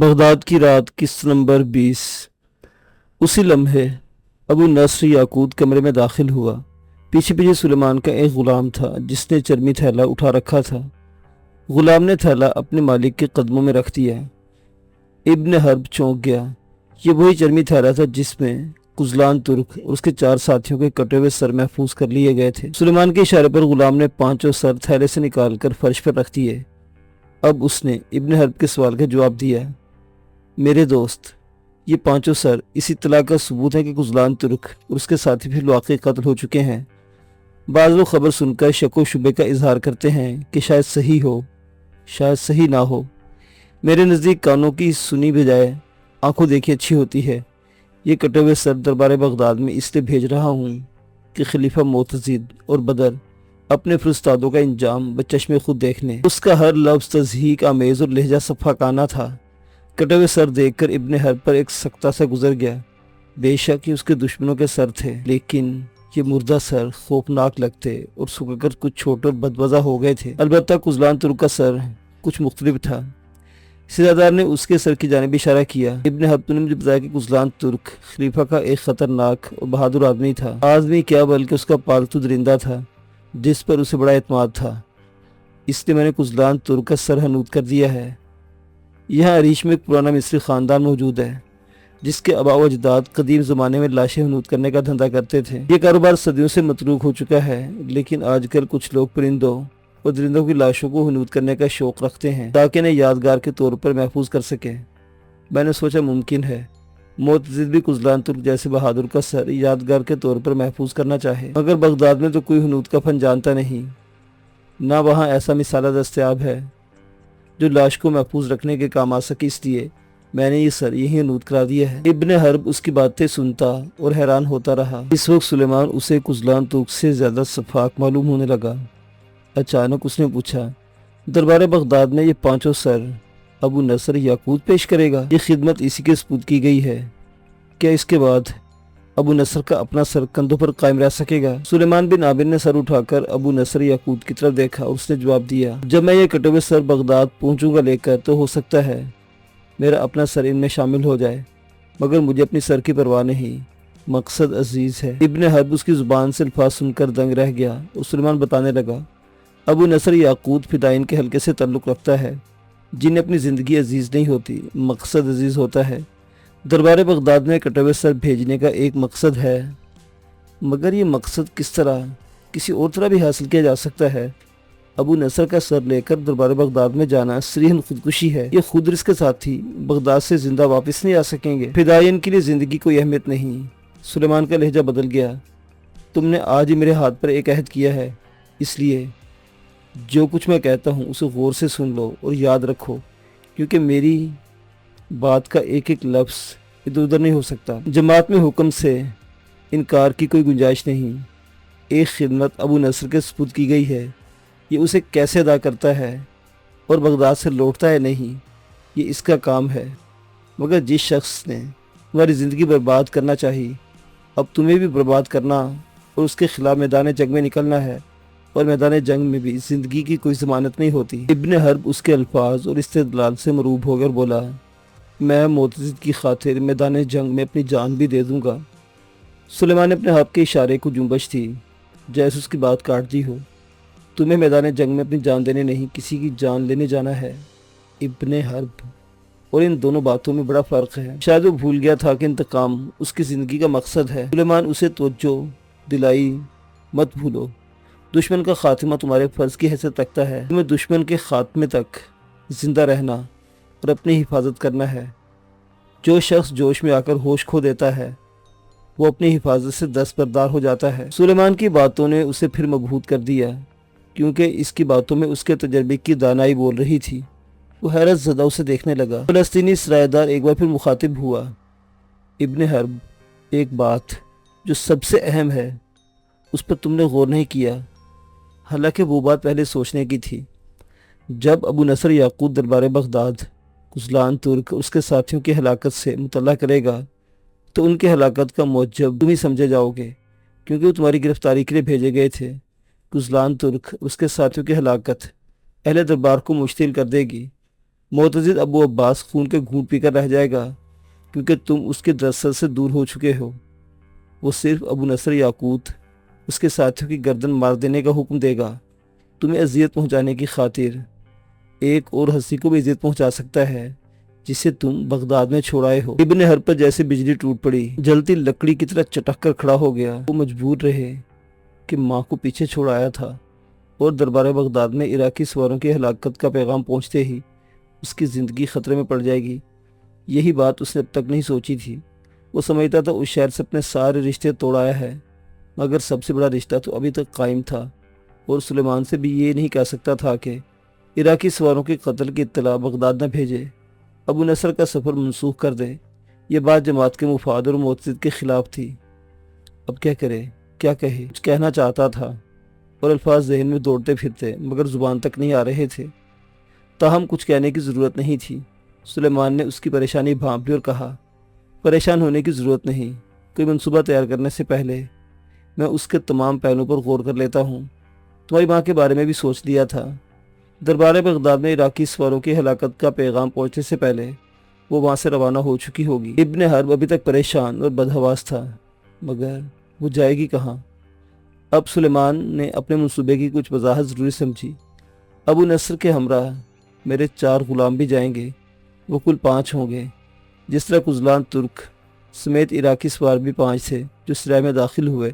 Baghdad کی رات قسط نمبر 20۔ اسی لمحے ابو نصر یاقوت کمرے میں داخل ہوا۔ پیچھے پیچھے سلیمان کا ایک غلام تھا جس نے چرمی تھیلا اٹھا رکھا تھا۔ غلام نے تھیلا اپنے مالک کے قدموں میں رکھ دیا۔ ابن حرب چونک گیا۔ یہ وہی چرمی تھیلا تھا جس میں کزلان ترک اور اس کے 4 ساتھیوں کے کٹے ہوئے سر محفوظ کر لیے گئے تھے۔ سلیمان کے اشارے پر غلام نے 5 سر تھیلے سے نکال کر فرش پر رکھ دیے۔ اب اس نے ابن حرب کے سوال کا جواب دیا۔ میرے دوست، یہ 5 سر اس اطلاع کا ثبوت ہے کہ کزلان ترک اور اس کے ساتھی پھر واقعی قتل ہو چکے ہیں۔ بعض لوگ خبر سن کر شک و شبے کا اظہار کرتے ہیں کہ شاید صحیح ہو، شاید صحیح نہ ہو۔ میرے نزدیک کانوں کی سنی بجائے آنکھوں دیکھی اچھی ہوتی ہے۔ یہ کٹے ہوئے سر دربار بغداد میں اس لیے بھیج رہا ہوں کہ خلیفہ معتضد اور بدر اپنے فرستادوں کا انجام بچشم خود دیکھ لیں۔ اس کا ہر لفظ تضحیک آمیز اور لہجہ صفاقانہ تھا۔ کٹے ہوئے سر دیکھ کر ابن حرب پر ایک سکتہ سے گزر گیا۔ بے شک یہ اس کے دشمنوں کے سر تھے، لیکن یہ مردہ سر خوفناک لگتے اور سکھ کر کچھ چھوٹے اور بدوزہ ہو گئے تھے۔ البتہ کزلان ترک کا سر کچھ مختلف تھا۔ سزادار نے اس کے سر کی جانب اشارہ کیا۔ ابن حرب نے مجھے بتایا کہ کزلان ترک خلیفہ کا ایک خطرناک اور بہادر آدمی تھا۔ آدمی کیا بلکہ اس کا پالتو درندہ تھا جس پر اسے بڑا اعتماد تھا۔ اس لیے میں نے کزلان ترک کا سر حنوط کر دیا ہے۔ یہاں عریش میں ایک پرانا مصری خاندان موجود ہے جس کے آباء و اجداد قدیم زمانے میں لاشیں حنوط کرنے کا دھندا کرتے تھے۔ یہ کاروبار صدیوں سے متروک ہو چکا ہے، لیکن آج کل کچھ لوگ پرندوں اور درندوں کی لاشوں کو حنوط کرنے کا شوق رکھتے ہیں تاکہ انہیں یادگار کے طور پر محفوظ کر سکیں۔ میں نے سوچا ممکن ہے معتضد بھی کزلان ترک جیسے بہادر کا سر یادگار کے طور پر محفوظ کرنا چاہے، مگر بغداد میں تو کوئی حنوط کا فن جانتا نہیں، نہ وہاں ایسا مثالہ دستیاب ہے جو لاش کو محفوظ رکھنے کے کام آ سکے۔ اس لیے میں نے یہ سر یہی حنوط کرا دیا ہے۔ ابن حرب اس کی باتیں سنتا اور حیران ہوتا رہا۔ اس وقت سلیمان اسے کزلان ترک سے زیادہ شفاف معلوم ہونے لگا۔ اچانک اس نے پوچھا، دربار بغداد میں یہ 5 سر ابو نصر یاقوت پیش کرے گا؟ یہ خدمت اسی کے سپرد کی گئی ہے، کیا اس کے بعد ابو نصر کا اپنا سر کندھوں پر قائم رہ سکے گا؟ سلیمان بن عامر نے سر اٹھا کر ابو نصر یاقوت کی طرف دیکھا اور اس نے جواب دیا، جب میں یہ کٹے ہوئے سر بغداد پہنچوں گا لے کر تو ہو سکتا ہے میرا اپنا سر ان میں شامل ہو جائے، مگر مجھے اپنی سر کی پرواہ نہیں، مقصد عزیز ہے۔ ابن حرب اس کی زبان سے الفاظ سن کر دنگ رہ گیا اور سلیمان بتانے لگا، ابو نصر یاقوت فدائین کے حلقے سے تعلق رکھتا ہے جنہیں اپنی زندگی عزیز نہیں ہوتی، مقصد عزیز ہوتا ہے۔ دربار بغداد میں کٹے ہوئے سر بھیجنے کا ایک مقصد ہے، مگر یہ مقصد کس طرح کسی اور طرح بھی حاصل کیا جا سکتا ہے؟ ابو نصر کا سر لے کر دربار بغداد میں جانا صریحاً خودکشی ہے۔ یہ خود رزق کے ساتھی بغداد سے زندہ واپس نہیں آ سکیں گے۔ فدائین کے لیے زندگی کوئی اہمیت نہیں۔ سلیمان کا لہجہ بدل گیا۔ تم نے آج ہی میرے ہاتھ پر ایک عہد کیا ہے، اس لیے جو کچھ میں کہتا ہوں اسے غور سے سن لو اور یاد رکھو، کیونکہ میری بات کا ایک ایک لفظ ادھر ادھر نہیں ہو سکتا۔ جماعت میں حکم سے انکار کی کوئی گنجائش نہیں۔ ایک خدمت ابو نصر کے سپرد کی گئی ہے، یہ اسے کیسے ادا کرتا ہے اور بغداد سے لوٹتا ہے نہیں، یہ اس کا کام ہے، مگر جس شخص نے تمہاری زندگی برباد کرنا چاہی، اب تمہیں بھی برباد کرنا اور اس کے خلاف میدان جنگ میں نکلنا ہے، اور میدان جنگ میں بھی زندگی کی کوئی ضمانت نہیں ہوتی۔ ابن حرب اس کے الفاظ اور استدلال سے مروب ہو کر بولا، میں معتضد کی خاطر میدان جنگ میں اپنی جان بھی دے دوں گا۔ سلیمان نے اپنے ہاتھ کے اشارے کو جنبش تھی جیسے اس کی بات کاٹ دی ہو۔ تمہیں میدان جنگ میں اپنی جان دینے نہیں، کسی کی جان لینے جانا ہے ابن حرب، اور ان دونوں باتوں میں بڑا فرق ہے۔ شاید وہ بھول گیا تھا کہ انتقام اس کی زندگی کا مقصد ہے۔ سلیمان اسے توجہ دلائی، مت بھولو، دشمن کا خاتمہ تمہارے فرض کی حیثیت رکھتا ہے۔ تمہیں دشمن کے خاتمے تک زندہ رہنا اور اپنی حفاظت کرنا ہے۔ جو شخص جوش میں آ کر ہوش کھو دیتا ہے وہ اپنی حفاظت سے دستبردار ہو جاتا ہے۔ سلیمان کی باتوں نے اسے پھر مبہوت کر دیا، کیونکہ اس کی باتوں میں اس کے تجربے کی دانائی بول رہی تھی۔ وہ حیرت زدہ اسے دیکھنے لگا۔ فلسطینی سرایہ دار ایک بار پھر مخاطب ہوا، ابن حرب، ایک بات جو سب سے اہم ہے اس پر تم نے غور نہیں کیا، حالانکہ وہ بات پہلے سوچنے کی تھی۔ جب ابو نصر یاقوت دربار بغداد کزلان ترک اس کے ساتھیوں کی ہلاکت سے مطلع کرے گا تو ان کی ہلاکت کا موجب تم ہی سمجھے جاؤ گے، کیونکہ وہ تمہاری گرفتاری کے لیے بھیجے گئے تھے۔ کزلان ترک اس کے ساتھیوں کی ہلاکت اہل دربار کو مشتعل کر دے گی، معتزد ابو عباس خون کے گھونٹ پی کر رہ جائے گا کیونکہ تم اس کے رسل سے دور ہو چکے ہو۔ وہ صرف ابو نصر یاقوت اس کے ساتھیوں کی گردن مار دینے کا حکم دے گا۔ تمہیں اذیت پہنچانے کی خاطر ایک اور ہستی کو بھی اذیت پہنچا سکتا ہے جسے تم بغداد میں چھوڑ آئے ہو۔ ابن حرب پر جیسے بجلی ٹوٹ پڑی، جلتی لکڑی کی طرح چٹک کر کھڑا ہو گیا۔ وہ مجبور رہے کہ ماں کو پیچھے چھوڑ آیا تھا اور دربار بغداد میں عراقی سواروں کی ہلاکت کا پیغام پہنچتے ہی اس کی زندگی خطرے میں پڑ جائے گی۔ یہی بات اس نے اب تک نہیں سوچی تھی۔ وہ سمجھتا تھا اس شہر سے اپنے سارے رشتے توڑایا ہے، مگر سب سے بڑا رشتہ تو ابھی تک قائم تھا، اور سلیمان سے بھی یہ نہیں کہہ سکتا تھا کہ عراقی سواروں کے قتل کی اطلاع بغداد نہ بھیجے، ابو نصر کا سفر منسوخ کر دے۔ یہ بات جماعت کے مفاد اور معتزد کے خلاف تھی۔ اب کیا کرے، کیا کہے؟ کچھ کہنا چاہتا تھا اور الفاظ ذہن میں دوڑتے پھرتے مگر زبان تک نہیں آ رہے تھے۔ تاہم کچھ کہنے کی ضرورت نہیں تھی۔ سلیمان نے اس کی پریشانی بھانپ لی اور کہا، پریشان ہونے کی ضرورت نہیں۔ کوئی منصوبہ تیار کرنے سے پہلے میں اس کے تمام پہلوؤں پر غور کر لیتا ہوں۔ تمہاری ماں کے بارے میں بھی سوچ لیا تھا۔ دربار بغداد میں عراقی سواروں کی ہلاکت کا پیغام پہنچنے سے پہلے وہ وہاں سے روانہ ہو چکی ہوگی۔ ابن حرب ابھی تک پریشان اور بدحواس تھا، مگر وہ جائے گی کہاں؟ اب سلیمان نے اپنے منصوبے کی کچھ وضاحت ضروری سمجھی۔ ابو نصر کے ہمراہ میرے 4 غلام بھی جائیں گے، وہ کل 5 ہوں گے۔ جس طرح کزلان ترک سمیت عراقی سوار بھی 5 تھے جو سرائے میں داخل ہوئے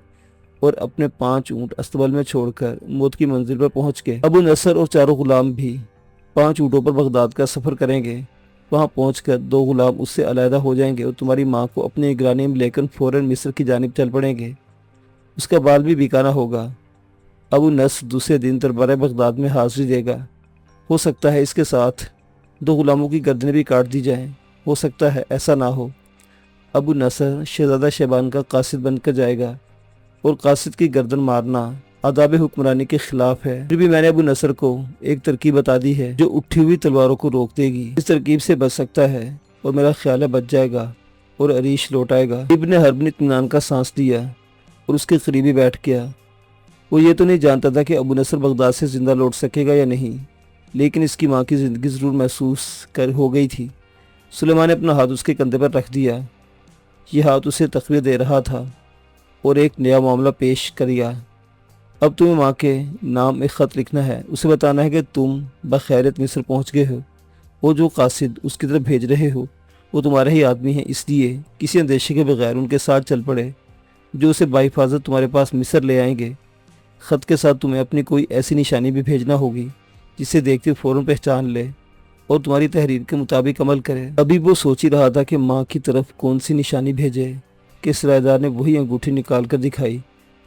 اور اپنے 5 اونٹ استبل میں چھوڑ کر موت کی منزل پر پہنچ گئے۔ ابو نصر اور 4 غلام بھی 5 اونٹوں پر بغداد کا سفر کریں گے۔ وہاں پہنچ کر 2 غلام اس سے علیحدہ ہو جائیں گے اور تمہاری ماں کو اپنی نگرانی میں لے کر فوراً مصر کی جانب چل پڑیں گے۔ اس کا بال بھی بیکانا ہوگا۔ ابو نصر دوسرے دن دربار بغداد میں حاضری دے گا۔ ہو سکتا ہے اس کے ساتھ 2 غلاموں کی گردنیں بھی کاٹ دی جائیں، ہو سکتا ہے ایسا نہ ہو۔ ابو نصر شہزادہ شیبان کا قاصد بن کر جائے گا، اور قاصد کی گردن مارنا آداب حکمرانی کے خلاف ہے۔ پھر بھی میں نے ابو نصر کو ایک ترکیب بتا دی ہے جو اٹھی ہوئی تلواروں کو روک دے گی۔ اس ترکیب سے بچ سکتا ہے اور میرا خیال ہے بچ جائے گا اور عریش لوٹ آئے گا۔ ابن حرب نے اطمینان کا سانس لیا اور اس کے قریبی بیٹھ گیا۔ وہ یہ تو نہیں جانتا تھا کہ ابو نصر بغداد سے زندہ لوٹ سکے گا یا نہیں، لیکن اس کی ماں کی زندگی ضرور محسوس ہو گئی تھی۔ سلیمان نے اپنا ہاتھ اس کے کندھے پر رکھ دیا۔ یہ ہاتھ اسے تقویت دے رہا تھا اور ایک نیا معاملہ پیش کریا۔ اب تمہیں ماں کے نام ایک خط لکھنا ہے، اسے بتانا ہے کہ تم بخیریت مصر پہنچ گئے ہو، اور جو قاصد اس کی طرف بھیج رہے ہو وہ تمہارے ہی آدمی ہیں، اس لیے کسی اندیشے کے بغیر ان کے ساتھ چل پڑے جو اسے بحفاظت تمہارے پاس مصر لے آئیں گے۔ خط کے ساتھ تمہیں اپنی کوئی ایسی نشانی بھی بھیجنا ہوگی جسے دیکھتے فوراً پہچان لے اور تمہاری تحریر کے مطابق عمل کرے۔ ابھی وہ سوچ ہی رہا تھا کہ ماں کی طرف کون سی نشانی بھیجے کہ سرائے دار نے وہی انگوٹھی نکال کر دکھائی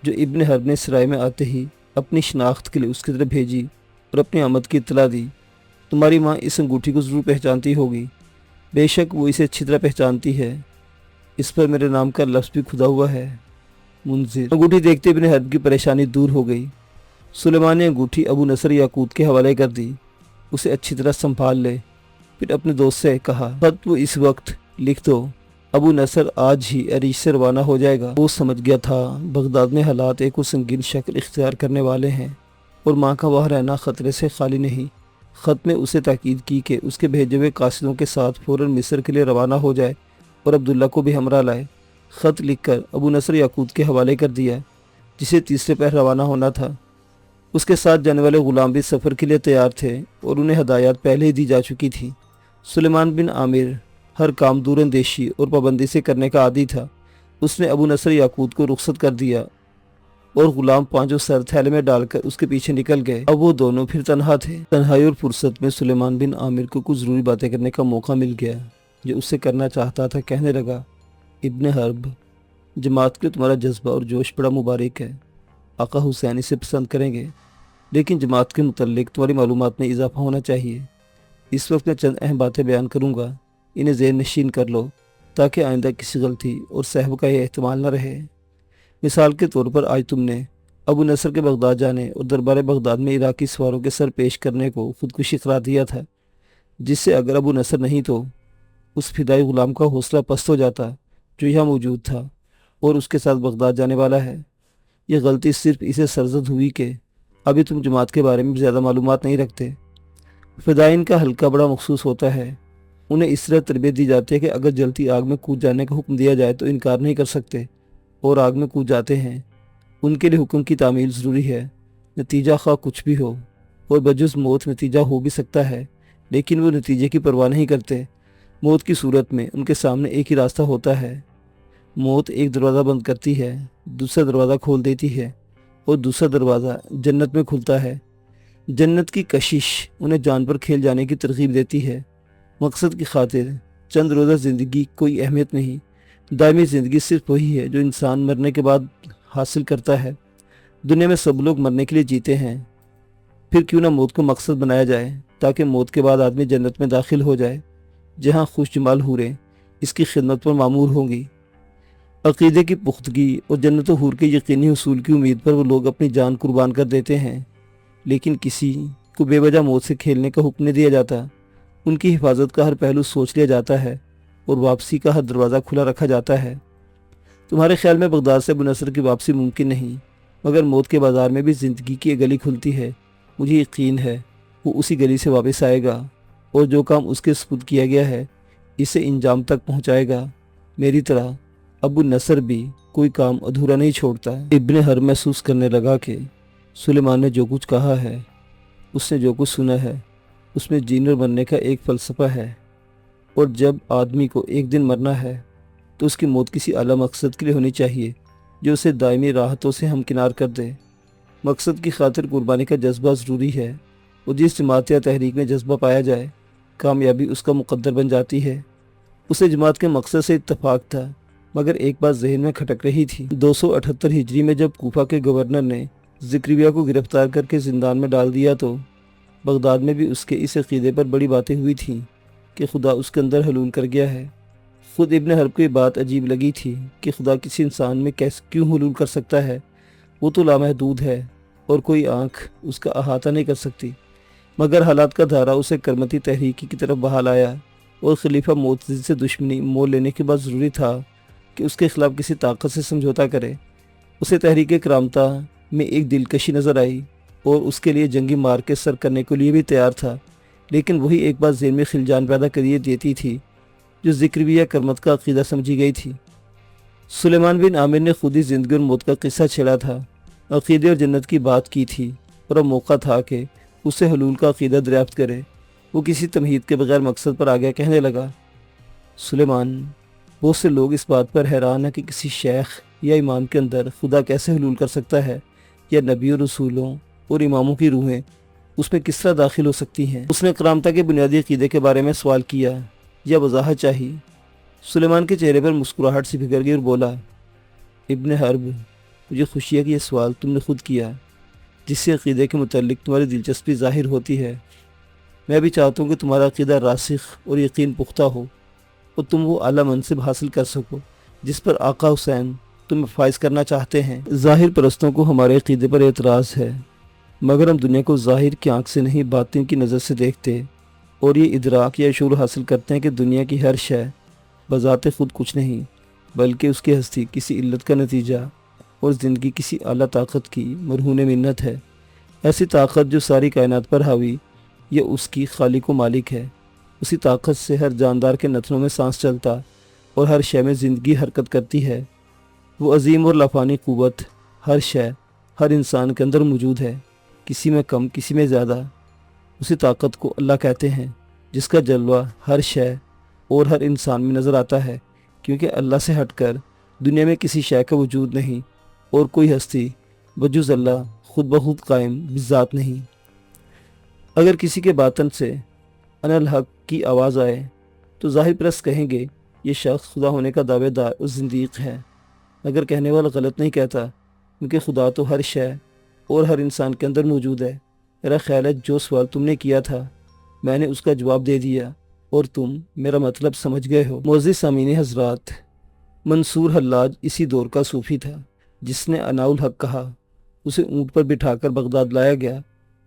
جو ابن حرب نے سرائے میں آتے ہی اپنی شناخت کے لیے اس کی طرف بھیجی اور اپنی آمد کی اطلاع دی۔ تمہاری ماں اس انگوٹھی کو ضرور پہچانتی ہوگی، بے شک وہ اسے اچھی طرح پہچانتی ہے، اس پر میرے نام کا لفظ بھی کھدا ہوا ہے، منذر۔ انگوٹھی دیکھتے ابن حرب کی پریشانی دور ہو گئی۔ سلیمان نے انگوٹھی ابو نصر یاقوت کے حوالے کر دی، اسے اچھی طرح سنبھال لے۔ پھر اپنے دوست سے کہا، خط وہ اس وقت لکھ دو، ابو نصر آج ہی عریش سے روانہ ہو جائے گا۔ وہ سمجھ گیا تھا بغداد میں حالات ایک اور سنگین شکل اختیار کرنے والے ہیں اور ماں کا وہاں رہنا خطرے سے خالی نہیں۔ خط میں اسے تاکید کی کہ اس کے بھیجے ہوئے قاصدوں کے ساتھ فوراً مصر کے لیے روانہ ہو جائے اور عبداللہ کو بھی ہمراہ لائے۔ خط لکھ کر ابو نصر یاقوت کے حوالے کر دیا، جسے تیسرے پہر روانہ ہونا تھا۔ اس کے ساتھ جانے والے غلام بھی سفر کے لیے تیار تھے اور انہیں ہدایات پہلے ہی دی جا چکی تھی۔ سلیمان بن عامر ہر کام دور اندیشی اور پابندی سے کرنے کا عادی تھا۔ اس نے ابو نصر یاقوت کو رخصت کر دیا اور غلام 5 سر تھیلے میں ڈال کر اس کے پیچھے نکل گئے۔ اب وہ دونوں پھر تنہا تھے۔ تنہائی اور فرصت میں سلیمان بن عامر کو کچھ ضروری باتیں کرنے کا موقع مل گیا جو اس سے کرنا چاہتا تھا۔ کہنے لگا، ابن حرب، جماعت کے لیے تمہارا جذبہ اور جوش بڑا مبارک ہے، آقا حسین اسے پسند کریں گے، لیکن جماعت کے متعلق تمہاری معلومات میں اضافہ ہونا چاہیے۔ اس وقت میں چند اہم باتیں بیان کروں گا، انہیں ذہن نشین کر لو تاکہ آئندہ کسی غلطی اور سہو کا یہ احتمال نہ رہے۔ مثال کے طور پر آج تم نے ابو نصر کے بغداد جانے اور دربار بغداد میں عراقی سواروں کے سر پیش کرنے کو خودکشی قرار دیا تھا، جس سے اگر ابو نصر نہیں تو اس فدائی غلام کا حوصلہ پست ہو جاتا جو یہاں موجود تھا اور اس کے ساتھ بغداد جانے والا ہے۔ یہ غلطی صرف اسے سرزد ہوئی کہ ابھی تم جماعت کے بارے میں زیادہ معلومات نہیں رکھتے۔ فدائین کا حلقہ بڑا مخصوص ہوتا ہے، انہیں اس طرح تربیت دی جاتی ہے کہ اگر جلتی آگ میں کود جانے کا حکم دیا جائے تو انکار نہیں کر سکتے اور آگ میں کود جاتے ہیں۔ ان کے لیے حکم کی تعمیل ضروری ہے، نتیجہ خواہ کچھ بھی ہو، اور بجز موت نتیجہ ہو بھی سکتا ہے، لیکن وہ نتیجے کی پرواہ نہیں کرتے۔ موت کی صورت میں ان کے سامنے ایک ہی راستہ ہوتا ہے، موت ایک دروازہ بند کرتی ہے، دوسرا دروازہ کھول دیتی ہے، اور دوسرا دروازہ جنت میں کھلتا ہے۔ جنت کی کشش انہیں جان پر کھیل جانے کی ترغیب دیتی ہے۔ مقصد کی خاطر چند روزہ زندگی کوئی اہمیت نہیں، دائمی زندگی صرف وہی ہے جو انسان مرنے کے بعد حاصل کرتا ہے۔ دنیا میں سب لوگ مرنے کے لیے جیتے ہیں، پھر کیوں نہ موت کو مقصد بنایا جائے تاکہ موت کے بعد آدمی جنت میں داخل ہو جائے، جہاں خوش جمال حوریں اس کی خدمت پر معمور ہوں گی۔ عقیدے کی پختگی اور جنت و حور کے یقینی حصول کی امید پر وہ لوگ اپنی جان قربان کر دیتے ہیں، لیکن کسی کو بے وجہ موت سے کھیلنے کا حکم نہیں دیا جاتا۔ ان کی حفاظت کا ہر پہلو سوچ لیا جاتا ہے اور واپسی کا ہر دروازہ کھلا رکھا جاتا ہے۔ تمہارے خیال میں بغداد سے ابو نصر کی واپسی ممکن نہیں، مگر موت کے بازار میں بھی زندگی کی ایک گلی کھلتی ہے۔ مجھے یقین ہے وہ اسی گلی سے واپس آئے گا اور جو کام اس کے سپرد کیا گیا ہے اسے انجام تک پہنچائے گا۔ میری طرح ابو نصر بھی کوئی کام ادھورا نہیں چھوڑتا۔ ابن حرب محسوس کرنے لگا کہ سلیمان نے جو کچھ کہا ہے، اس نے جو کچھ سنا ہے، اس میں جین اور مرنے کا ایک فلسفہ ہے، اور جب آدمی کو ایک دن مرنا ہے تو اس کی موت کسی اعلیٰ مقصد کے لیے ہونی چاہیے جو اسے دائمی راحتوں سے ہمکنار کر دے۔ مقصد کی خاطر قربانی کا جذبہ ضروری ہے، اور جس جماعت یا تحریک میں جذبہ پایا جائے کامیابی اس کا مقدر بن جاتی ہے۔ اسے جماعت کے مقصد سے اتفاق تھا، مگر ایک بات ذہن میں کھٹک رہی تھی۔ 278 ہجری میں جب کوفہ کے گورنر نے زکریا کو گرفتار کر کے زندان میں ڈال دیا تو بغداد میں بھی اس کے اس عقیدے پر بڑی باتیں ہوئی تھیں کہ خدا اس کے اندر حلول کر گیا ہے۔ خود ابن حرب کو یہ بات عجیب لگی تھی کہ خدا کسی انسان میں کیوں حلول کر سکتا ہے، وہ تو لامحدود ہے اور کوئی آنکھ اس کا احاطہ نہیں کر سکتی۔ مگر حالات کا دھارا اسے کرمتی تحریکی کی طرف بہا لایا، اور خلیفہ معتزد سے دشمنی مول لینے کے بعد ضروری تھا کہ اس کے خلاف کسی طاقت سے سمجھوتا کرے۔ اسے تحریک کرامتہ میں ایک دلکشی نظر آئی اور اس کے لیے جنگی مار کے سر کرنے کے لیے بھی تیار تھا، لیکن وہی ایک بات ذہن میں خلجان پیدا کریے دیتی تھی جو ذکرویہ کرمت کا عقیدہ سمجھی گئی تھی۔ سلیمان بن عامر نے خود ہی زندگی اور موت کا قصہ چھیڑا تھا، عقیدے اور جنت کی بات کی تھی، اور اب موقع تھا کہ اسے حلول کا عقیدہ دریافت کرے۔ وہ کسی تمہید کے بغیر مقصد پر آگیا کہنے لگا، سلیمان، بہت سے لوگ اس بات پر حیران ہیں کہ کسی شیخ یا امام کے اندر خدا کیسے حلول کر سکتا ہے، یا نبی اور رسولوں اور اماموں کی روحیں اس میں کس طرح داخل ہو سکتی ہیں۔ اس نے کرامتہ کے بنیادی عقیدے کے بارے میں سوال کیا یا وضاحت چاہی۔ سلیمان کے چہرے پر مسکراہٹ سی بکھر گئی اور بولا، ابن حرب، مجھے خوشی ہے کہ یہ سوال تم نے خود کیا، جس سے عقیدے کے متعلق تمہاری دلچسپی ظاہر ہوتی ہے۔ میں بھی چاہتا ہوں کہ تمہارا عقیدہ راسخ اور یقین پختہ ہو، اور تم وہ اعلیٰ منصب حاصل کر سکو جس پر آقا حسین تمہیں فائز کرنا چاہتے ہیں۔ ظاہر پرستوں کو ہمارے عقیدے پر اعتراض ہے، مگر ہم دنیا کو ظاہر کی آنکھ سے نہیں باطن کی نظر سے دیکھتے، اور یہ ادراک یا شعور حاصل کرتے ہیں کہ دنیا کی ہر شے بذات خود کچھ نہیں، بلکہ اس کی ہستی کسی علت کا نتیجہ اور زندگی کسی اعلیٰ طاقت کی مرہون منت ہے۔ ایسی طاقت جو ساری کائنات پر حاوی یا اس کی خالق و مالک ہے۔ اسی طاقت سے ہر جاندار کے نتنوں میں سانس چلتا اور ہر شے میں زندگی حرکت کرتی ہے۔ وہ عظیم اور لافانی قوت ہر شے، ہر انسان کے اندر موجود ہے، کسی میں کم، کسی میں زیادہ۔ اسی طاقت کو اللہ کہتے ہیں، جس کا جلوہ ہر شے اور ہر انسان میں نظر آتا ہے، کیونکہ اللہ سے ہٹ کر دنیا میں کسی شے کا وجود نہیں، اور کوئی ہستی بجز اللہ خود بخود قائم بذات نہیں۔ اگر کسی کے باطن سے انا الحق کی آواز آئے تو ظاہر پرست کہیں گے یہ شخص خدا ہونے کا دعوے دار اور زندیق ہے، مگر کہنے والا غلط نہیں کہتا، کیونکہ خدا تو ہر شے اور ہر انسان کے اندر موجود ہے۔ میرا خیال ہے جو سوال تم نے کیا تھا میں نے اس کا جواب دے دیا، اور تم میرا مطلب سمجھ گئے ہو۔ معزز سامعین حضرات، منصور حلاج اسی دور کا صوفی تھا جس نے انا الحق کہا۔ اسے اونٹ پر بٹھا کر بغداد لایا گیا،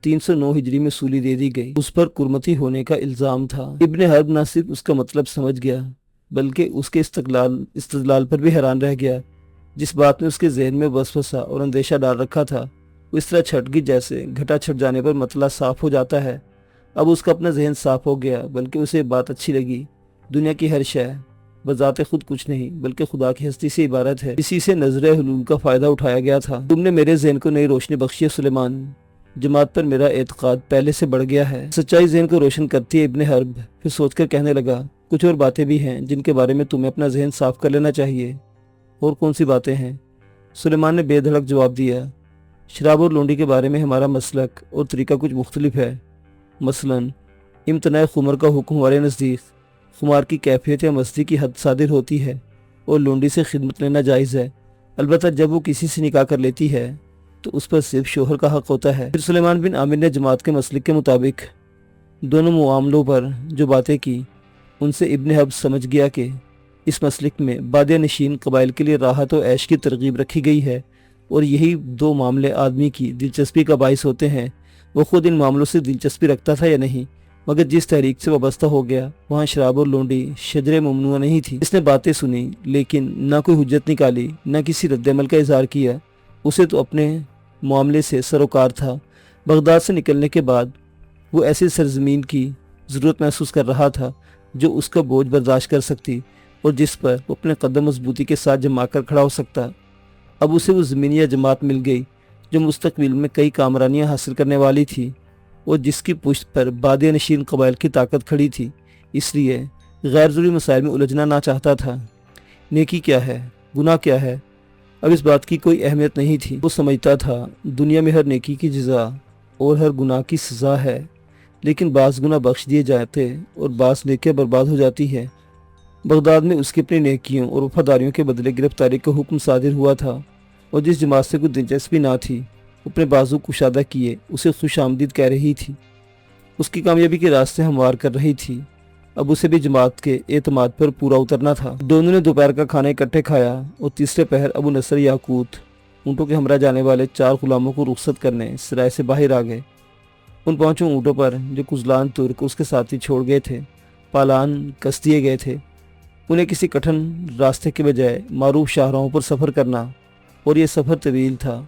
309 ہجری میں سولی دے دی گئی۔ اس پر کرمتی ہونے کا الزام تھا۔ ابن حرب نہ صرف اس کا مطلب سمجھ گیا بلکہ اس کے استدلال پر بھی حیران رہ گیا۔ جس بات نے اس کے ذہن میں وسوسہ اور اندیشہ ڈال رکھا تھا وہ اس طرح چھٹ گئی جیسے گھٹا چھٹ جانے پر مطلع صاف ہو جاتا ہے۔ اب اس کا اپنا ذہن صاف ہو گیا، بلکہ اسے بات اچھی لگی۔ دنیا کی ہر شے بذات خود کچھ نہیں بلکہ خدا کی ہستی سے عبارت ہے۔ اسی سے نظر حلول کا فائدہ اٹھایا گیا تھا۔ تم نے میرے ذہن کو نئی روشنی بخشی ہے سلیمان، جماعت پر میرا اعتقاد پہلے سے بڑھ گیا ہے۔ سچائی ذہن کو روشن کرتی ہے ابن حرب پھر سوچ کر کہنے لگا، کچھ اور باتیں بھی ہیں جن کے بارے میں تمہیں اپنا ذہن صاف کر لینا چاہیے۔ اور کون سی باتیں ہیں؟ سلیمان نے بے دھڑک جواب دیا، شراب اور لونڈی کے بارے میں ہمارا مسلک اور طریقہ کچھ مختلف ہے۔ مثلاً امتناع خمر کا حکم ہمارے نزدیک خمار کی کیفیت یا مستی کی حد صادر ہوتی ہے، اور لونڈی سے خدمت لینا جائز ہے، البتہ جب وہ کسی سے نکاح کر لیتی ہے تو اس پر صرف شوہر کا حق ہوتا ہے۔ پھر سلیمان بن عامر نے جماعت کے مسلک کے مطابق دونوں معاملوں پر جو باتیں کی، ان سے ابن حرب سمجھ گیا کہ اس مسلک میں بادیہ نشین قبائل کے لیے راحت و عیش کی ترغیب رکھی گئی ہے، اور یہی دو معاملے آدمی کی دلچسپی کا باعث ہوتے ہیں۔ وہ خود ان معاملوں سے دلچسپی رکھتا تھا یا نہیں، مگر جس تحریک سے وابستہ ہو گیا وہاں شراب اور لونڈی شجر ممنوع نہیں تھی۔ اس نے باتیں سنی لیکن نہ کوئی حجت نکالی، نہ کسی رد عمل کا اظہار کیا۔ اسے تو اپنے معاملے سے سروکار تھا۔ بغداد سے نکلنے کے بعد وہ ایسی سرزمین کی ضرورت محسوس کر رہا تھا جو اس کا بوجھ برداشت کر سکتی اور جس پر وہ اپنے قدم مضبوطی کے ساتھ جما کر کھڑا ہو سکتا۔ اب اسے وہ زمین یا جماعت مل گئی جو مستقبل میں کئی کامرانیاں حاصل کرنے والی تھی اور جس کی پشت پر بادیہ نشین قبائل کی طاقت کھڑی تھی۔ اس لیے غیر ضروری مسائل میں الجھنا نہ چاہتا تھا۔ نیکی کیا ہے، گناہ کیا ہے، اب اس بات کی کوئی اہمیت نہیں تھی۔ وہ سمجھتا تھا دنیا میں ہر نیکی کی جزا اور ہر گناہ کی سزا ہے، لیکن بعض گناہ بخش دیے جاتے اور بعض نیکیاں برباد ہو جاتی ہے۔ بغداد میں اس کی اپنی نیکیوں اور وفاداریوں کے بدلے گرفتاری کا حکم صادر ہوا تھا، اور جس جماعت سے کوئی دلچسپی نہ تھی اپنے بازو کشادہ کیے اسے خوش آمدید کہہ رہی تھی، اس کی کامیابی کے راستے ہموار کر رہی تھی۔ اب اسے بھی جماعت کے اعتماد پر پورا اترنا تھا۔ دونوں نے دوپہر کا کھانا اکٹھے کھایا اور تیسرے پہر ابو نصر یاقوت اونٹوں کے ہمراہ جانے والے 4 غلاموں کو رخصت کرنے سرائے سے باہر آ گئے۔ ان 5 اونٹوں پر جو کزلان ترک اس کے ساتھی چھوڑ گئے تھے پالان کس دیے گئے تھے۔ انہیں کسی کٹھن راستے کے بجائے معروف شاہراہوں پر سفر کرنا، اور یہ سفر طویل تھا۔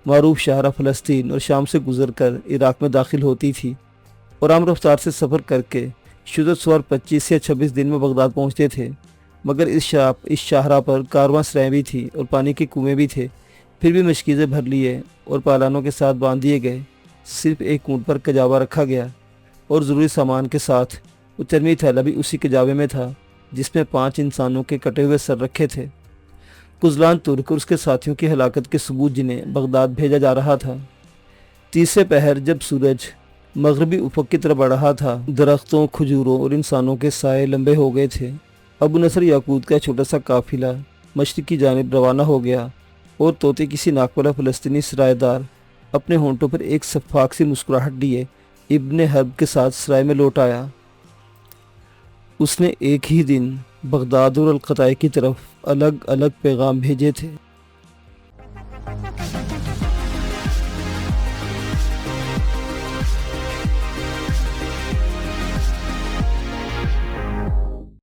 معروف شاہراہ فلسطین اور شام سے گزر کر عراق میں داخل ہوتی تھی، اور عام رفتار سے سفر کر کے شدت سوار 25 یا 26 دن میں بغداد پہنچتے تھے۔ مگر اس شاہراہ پر کارواں سرائیں بھی تھی اور پانی کے کنویں بھی تھے، پھر بھی مشکیزیں بھر لیے اور پالانوں کے ساتھ باندھ دیے گئے۔ صرف ایک اونٹ پر کجاوا رکھا گیا اور ضروری سامان کے ساتھ وہ چرمی تھیلا بھی اسی کجاوے میں تھا جس میں 5 انسانوں کے کٹے ہوئے سر رکھے تھے۔ کزلان ترک اور اس کے ساتھیوں کی ہلاکت کے ثبوت جنہیں بغداد بھیجا جا رہا تھا۔ تیسرے پہر جب سورج مغربی افق کی طرف بڑھ رہا تھا، درختوں، کھجوروں اور انسانوں کے سائے لمبے ہو گئے تھے۔ ابو نصر یاقوت کا چھوٹا سا قافلہ مشرق کی جانب روانہ ہو گیا، اور طوطے کسی ناقابل فلسطینی سرایہ دار اپنے ہونٹوں پر ایک شفاق سی مسکراہٹ لیے ابن حرب کے ساتھ سرائے میں لوٹ آیا۔ اس نے ایک ہی دن بغداد اور القطائع کی طرف الگ الگ پیغام بھیجے تھے۔